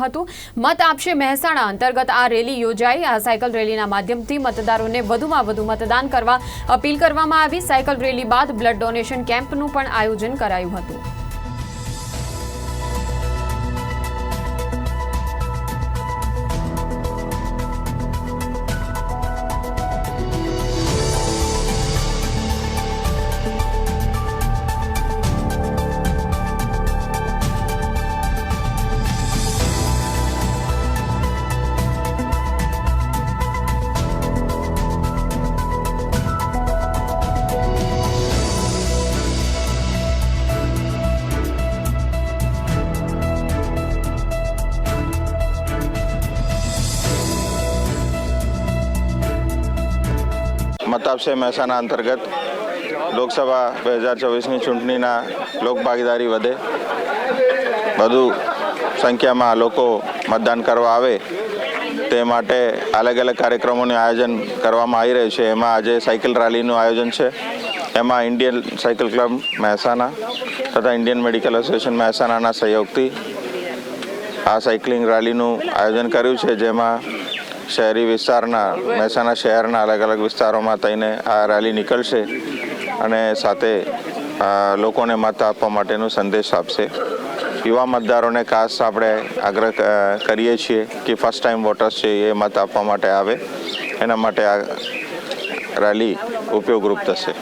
હતું। મત આપશે મહેસાણા અંતર્ગત આ રેલી યોજાઈ। આ સાયકલ રેલીના માધ્યમથી મતદારોને વધુમાં વધુ મતદાન કરવા અપીલ કરવામાં આવી। સાયકલ રેલી બાદ બ્લડ ડોનેશન કેમ્પનું પણ આયોજન કરાયું હતું। મત આપશે મહેસાણા અંતર્ગત લોકસભા 2024ની ચૂંટણીના લોકભાગીદારી વધે, વધુ સંખ્યામાં લોકો મતદાન કરવા આવે તે માટે અલગ અલગ કાર્યક્રમોનું આયોજન કરવામાં આવી રહ્યું છે। એમાં આજે સાયકલ રેલીનું આયોજન છે। એમાં ઇન્ડિયન સાયકલ ક્લબ મહેસાણા તથા ઇન્ડિયન મેડિકલ એસોસિએશન મહેસાણાના સહયોગથી આ સાયકલિંગ રેલીનું આયોજન કર્યું છે, જેમાં શહેરી વિસ્તારના મહેસાણા શહેરના અલગ અલગ વિસ્તારોમાં થઈને આ રેલી નીકળશે અને સાથે લોકોને મત આપવા માટેનો સંદેશ આપશે। યુવા મતદારોને ખાસ આપણે આગ્રહ કરીએ છીએ કે ફર્સ્ટ ટાઈમ વોટર્સ છે એ મત આપવા માટે આવે, એના માટે આ રેલી ઉપયોગરૂપ થશે।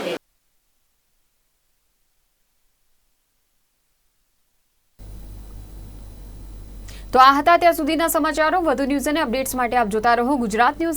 તો આ હતા ત્યાં સુધીના સમાચારો। વધુ ન્યૂઝ અને અપડેટ્સ માટે આપ જોતા રહો ગુજરાત ન્યૂઝ।